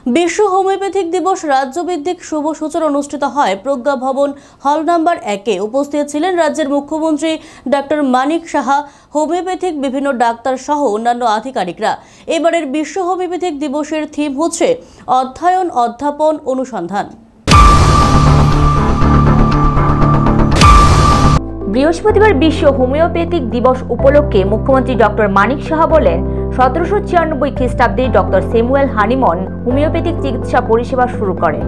বিশ্ব হোমিওপ্যাথিক দিবস রাজ্যভিত্তিক শুভ সূচনা অনুষ্ঠিত হয় প্রজ্ঞা ভবন হল নাম্বার 1-এ। উপস্থিত ছিলেন রাজ্যের মুখ্যমন্ত্রী ডক্টর মানিক সাহা, হোমিওপ্যাথিক বিভিন্ন ডাক্তার সহ অন্যান্য আধিকারিকরা। এবারের বিশ্ব হোমিওপ্যাথিক দিবসের থিম হচ্ছে অধ্যয়ন, অধ্যাপন, অনুসন্ধান। বৃহস্পতিবার বিশ্ব হোমিওপ্যাথিক দিবস উপলক্ষে মুখ্যমন্ত্রী ডক্টর মানিক সাহা বলেন, 1796 খ্রিস্টাব্দে ডক্টর স্যামুয়েল হানিমন হোমিওপ্যাথিক চিকিৎসা পরিষেবা শুরু করেন।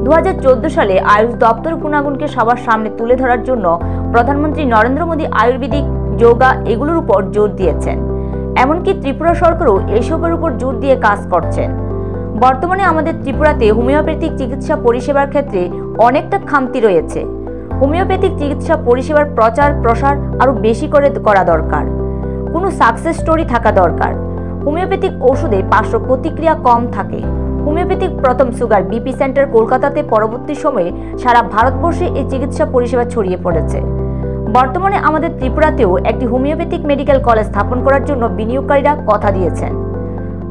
2014 সালে আয়ুষ দপ্তর গুণাগুণকে সবার সামনে তুলে ধরার জন্য প্রধানমন্ত্রী নরেন্দ্র মোদী আয়ুর্বেদিক, যোগা এগুলোর উপর জোর দিয়েছেন। এমনকি ত্রিপুরা সরকারও এসবের উপর জোর দিয়ে কাজ করছেন। বর্তমানে আমাদের ত্রিপুরাতে হোমিওপ্যাথিক চিকিৎসা পরিষেবার ক্ষেত্রে অনেকটা খামতি রয়েছে। হোমিওপ্যাথিক চিকিৎসা পরিষেবার প্রচার প্রসার আরও বেশি করে করা দরকার। কোনো সাকসেস স্টোরি থাকা দরকার। হোমিওপ্যাথিক ওষুধে পার্শ্ব প্রতিক্রিয়া কম থাকে। হোমিওপ্যাথিক প্রথম সুগার বিপি সেন্টার কলকাতাতে, পরবর্তী সময়ে সারা ভারতবর্ষে এই চিকিৎসা পরিষেবা ছড়িয়ে পড়েছে। বর্তমানে আমাদের ত্রিপুরাতেও একটি হোমিওপ্যাথিক মেডিকেল কলেজ স্থাপন করার জন্য বিনিয়োগকারীরা কথা দিয়েছেন।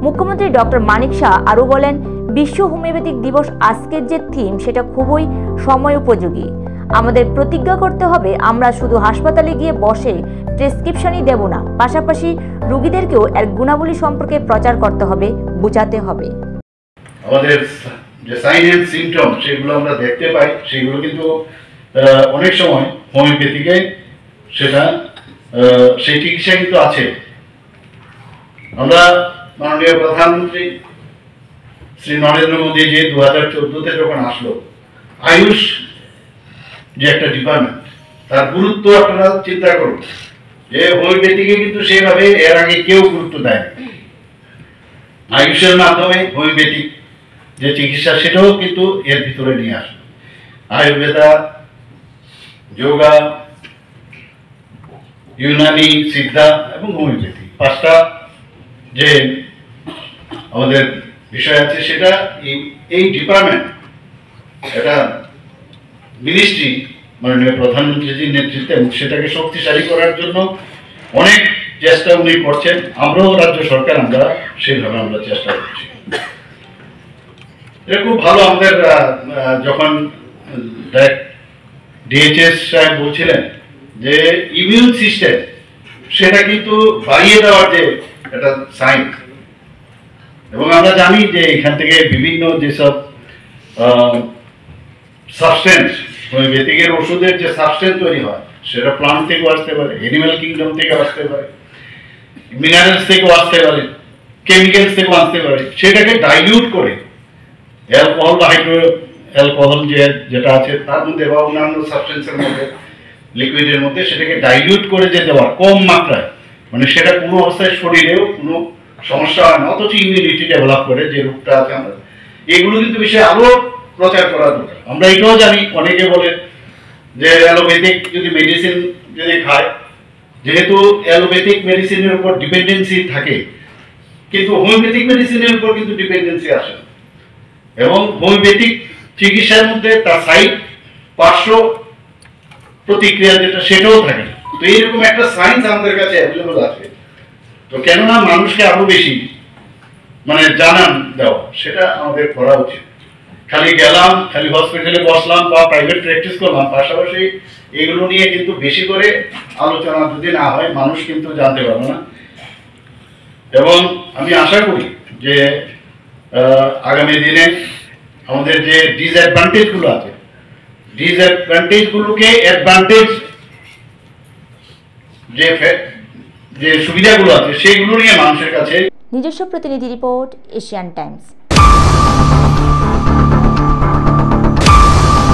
মুখ্যমন্ত্রী ডক্টর মানিক শাহ আরও বলেন, বিশ্ব হোমিওপ্যাথিক দিবস আজকের যে থিম সেটা খুবই সময় উপযোগী। আমাদের প্রতিজ্ঞা করতে হবে, আমরা শুধু হাসপাতালে গিয়ে বসে প্রেসক্রিপশনই দেব না, পাশাপাশি রোগীদেরকেও এর গুণাবলী সম্পর্কে প্রচার করতে হবে, বোঝাতে হবে। আমাদের যে সাইন এন্ড সিমটম সেগুলো আমরা দেখতে পাই, সেগুলো কিন্তু অনেক সময় হোমিওপ্যাথিকে সেটা সেই চিকিৎসা কিন্তু আছে। আমরা মাননীয় প্রধানমন্ত্রী শ্রী নরেন্দ্র মোদী যে 2014-তে যখন আসলো, আয়ুষ যে একটা ডিপার্টমেন্ট, তার গুরুত্ব আপনারা চিন্তা করুন যে হোমিওপ্যাথিকে কিন্তু সেভাবে এর আগে কেউ গুরুত্ব দেয়। আয়ুষের মাধ্যমে হোমিওপ্যাথিক যে চিকিৎসা সেটাও কিন্তু এর ভিতরে নিয়ে আসে। আয়ুর্বেদা, যোগা, ইউনানি, সিদ্ধা এবং হোমিওপ্যাথি, 5টা যে আমাদের বিষয় আছে, সেটা এই ডিপার্টমেন্ট, এটা মিনিস্ট্রি মাননীয় প্রধানমন্ত্রীজির নেতৃত্বে সেটাকে শক্তিশালী করার জন্য অনেক চেষ্টা উনি করছেন। আমরাও রাজ্য সরকার আমরা সেইভাবে আমরা চেষ্টা করছি। এটা খুব ভালো। আমাদের যখন ডিএইচএস সাহেব বলছিলেন যে ইমিউন সিস্টেম, সেটা কিন্তু বাড়িয়ে দেওয়ার যে একটা সাইন, এবং আমরা জানি যে এখান থেকে বিভিন্ন যেসব সাবস্টেন্স, হোমিওপ্যাথিকের ওষুধের যে সাবস্টেন্স তৈরি হয় সেটা প্লান্ট থেকেও আসতে পারে, অ্যানিম্যাল কিংডম থেকে আসতে পারে, মিনারেলস থেকেও আসতে পারে, কেমিক্যালস থেকেও আসতে পারে। সেটাকে ডাইলিউট করে অ্যালকোহল বা হাইড্রো অ্যালকোহল যেটা আছে তার মধ্যে বা অন্যান্য সাবস্টেন্সের মধ্যে, লিকুইডের মধ্যে, সেটাকে ডাইলিউট করে যে দেওয়া কম মাত্রায়, মানে সেটা কোনো অবস্থায় শরীরেও কোনো সমস্যা হয় না, অথচ ইমিউনিটি ডেভেলপ করে যে রোগটা আছে আমরা, এগুলো কিন্তু বিষয়ে আরো প্রচার করা দরকার। আমরা এটাও জানি, অনেকে বলে যে অ্যালোপ্যাথিক যদি মেডিসিন যদি খায়, যেহেতু অ্যালোপ্যাথিক মেডিসিনের উপর ডিপেন্ডেন্সি থাকে, কিন্তু হোমিওপ্যাথিক মেডিসিনের উপর কিন্তু ডিপেন্ডেন্সি আসে না। এবং হোমিওপ্যাথিক চিকিৎসার মধ্যে তার সাইড পার্শ্ব প্রতিক্রিয়া যেটা, সেটাও থাকে। তো এইরকম একটা সায়েন্স আমাদের কাছে অ্যাভেলেবল আছে। তো কেননা মানুষকে আরো বেশি মানে জানান দেওয়া, সেটা আমাদের করা উচিত। খালি গেলাম, খালি হসপিটালে বসলাম বা প্রাইভেট প্র্যাকটিস করলাম, পাশাপাশি এগুলো নিয়ে কিন্তু বেশি করে আলোচনা যদি না হয়, মানুষ কিন্তু জানতে পারবে না। এবং আমি আশা করি যে আগামী দিনে আমাদের যে ডিসঅ্যাডভান্টেজগুলো আছে, ডিসঅ্যাডভান্টেজগুলোকে অ্যাডভান্টেজ যে সুবিধাগুলো আছে সেগুলো নিয়ে মানুষের কাছে। নিজস্ব প্রতিনিধি রিপোর্ট, এশিয়ান টাইমস।